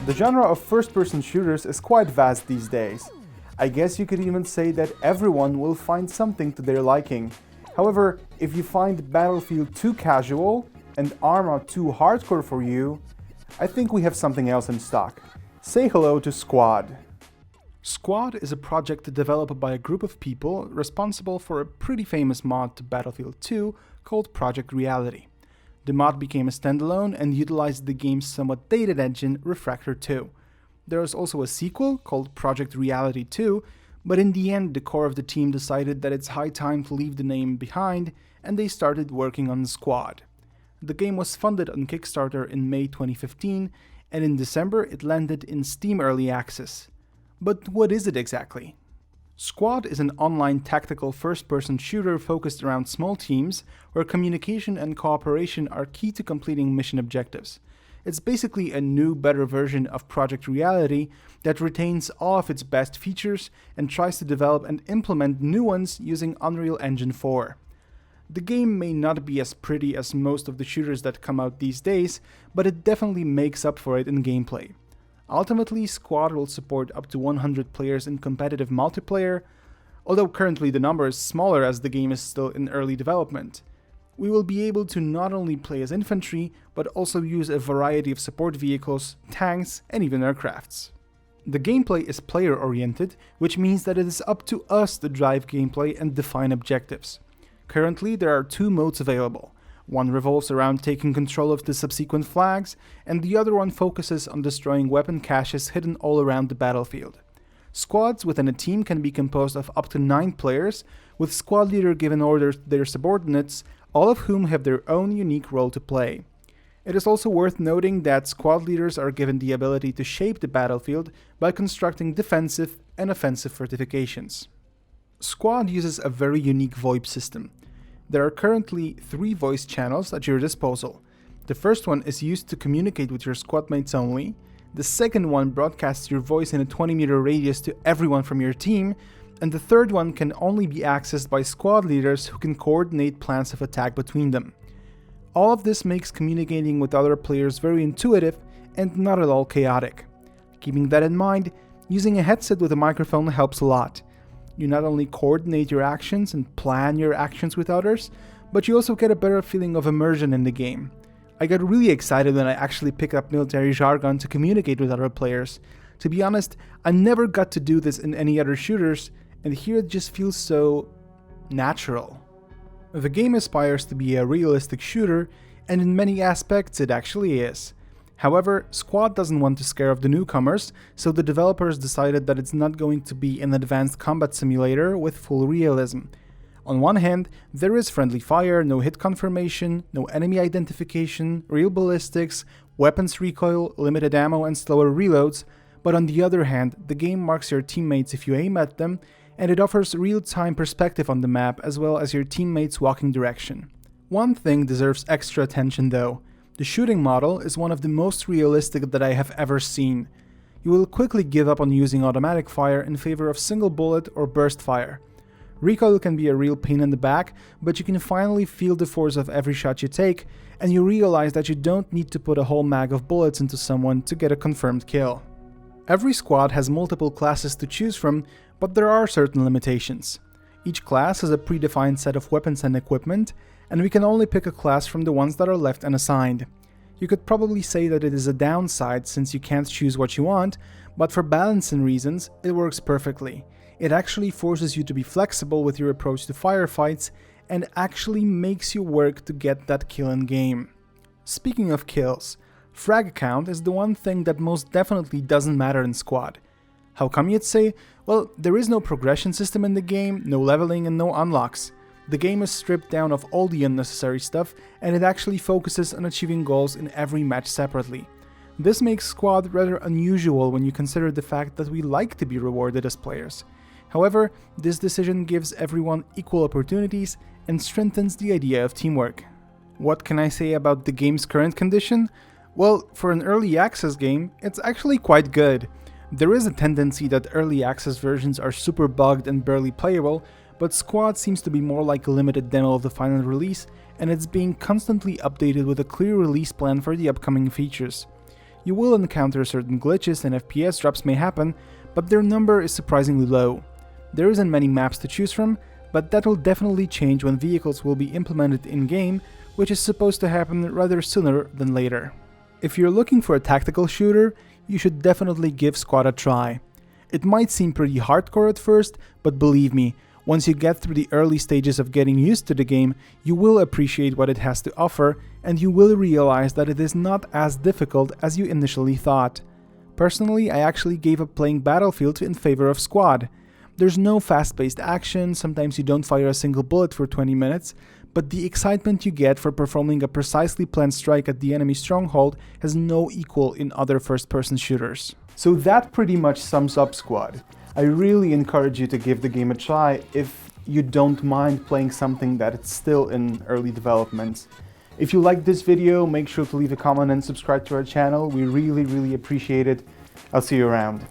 The genre of first-person shooters is quite vast these days. I guess you could even say that everyone will find something to their liking. However, if you find Battlefield too casual and Arma too hardcore for you, I think we have something else in stock. Say hello to Squad. Squad is a project developed by a group of people responsible for a pretty famous mod to Battlefield 2 called Project Reality. The mod became a standalone and utilized the game's somewhat dated engine, Refractor 2. There was also a sequel called Project Reality 2, but in the end the core of the team decided that it's high time to leave the name behind, and they started working on Squad. The game was funded on Kickstarter in May 2015, and in December it landed in Steam Early Access. But what is it exactly? Squad is an online tactical first-person shooter focused around small teams where communication and cooperation are key to completing mission objectives. It's basically a new, better version of Project Reality that retains all of its best features and tries to develop and implement new ones using Unreal Engine 4. The game may not be as pretty as most of the shooters that come out these days, but it definitely makes up for it in gameplay. Ultimately, Squad will support up to 100 players in competitive multiplayer, although currently the number is smaller as the game is still in early development. We will be able to not only play as infantry, but also use a variety of support vehicles, tanks, and even aircrafts. The gameplay is player-oriented, which means that it is up to us to drive gameplay and define objectives. Currently, there are two modes available. One revolves around taking control of the subsequent flags, and the other one focuses on destroying weapon caches hidden all around the battlefield. Squads within a team can be composed of up to 9 players, with squad leader given orders to their subordinates, all of whom have their own unique role to play. It is also worth noting that squad leaders are given the ability to shape the battlefield by constructing defensive and offensive fortifications. Squad uses a very unique VoIP system. There are currently 3 voice channels at your disposal. The first one is used to communicate with your squad mates only. The second one broadcasts your voice in a 20-meter radius to everyone from your team, and the third one can only be accessed by squad leaders who can coordinate plans of attack between them. All of this makes communicating with other players very intuitive and not at all chaotic. Keeping that in mind, using a headset with a microphone helps a lot. You not only coordinate your actions and plan your actions with others, but you also get a better feeling of immersion in the game. I got really excited when I actually picked up military jargon to communicate with other players. To be honest, I never got to do this in any other shooters, and here it just feels so natural. The game aspires to be a realistic shooter, and in many aspects it actually is. However, Squad doesn't want to scare off the newcomers, so the developers decided that it's not going to be an advanced combat simulator with full realism. On one hand, there is friendly fire, no hit confirmation, no enemy identification, real ballistics, weapons recoil, limited ammo and slower reloads, but on the other hand, the game marks your teammates if you aim at them, and it offers real-time perspective on the map as well as your teammates' walking direction. One thing deserves extra attention though. The shooting model is one of the most realistic that I have ever seen. You will quickly give up on using automatic fire in favor of single bullet or burst fire. Recoil can be a real pain in the back, but you can finally feel the force of every shot you take, and you realize that you don't need to put a whole mag of bullets into someone to get a confirmed kill. Every squad has multiple classes to choose from, but there are certain limitations. Each class has a predefined set of weapons and equipment, and we can only pick a class from the ones that are left unassigned. You could probably say that it is a downside since you can't choose what you want, but for balancing reasons, it works perfectly. It actually forces you to be flexible with your approach to firefights and actually makes you work to get that kill in game. Speaking of kills, frag count is the one thing that most definitely doesn't matter in Squad. How come you'd say? Well, there is no progression system in the game, no leveling and no unlocks. The game is stripped down of all the unnecessary stuff, and it actually focuses on achieving goals in every match separately. This makes Squad rather unusual when you consider the fact that we like to be rewarded as players. However, this decision gives everyone equal opportunities and strengthens the idea of teamwork. What can I say about the game's current condition? Well, for an early access game, it's actually quite good. There is a tendency that early access versions are super bugged and barely playable, but Squad seems to be more like a limited demo of the final release, and it's being constantly updated with a clear release plan for the upcoming features. You will encounter certain glitches and FPS drops may happen, but their number is surprisingly low. There isn't many maps to choose from, but that will definitely change when vehicles will be implemented in-game, which is supposed to happen rather sooner than later. If you're looking for a tactical shooter, you should definitely give Squad a try. It might seem pretty hardcore at first, but believe me, once you get through the early stages of getting used to the game, you will appreciate what it has to offer, and you will realize that it is not as difficult as you initially thought. Personally, I actually gave up playing Battlefield in favor of Squad. There's no fast-paced action, sometimes you don't fire a single bullet for 20 minutes, but the excitement you get for performing a precisely planned strike at the enemy stronghold has no equal in other first-person shooters. So that pretty much sums up Squad. I really encourage you to give the game a try if you don't mind playing something that is still in early development. If you liked this video, make sure to leave a comment and subscribe to our channel. We really appreciate it. I'll see you around.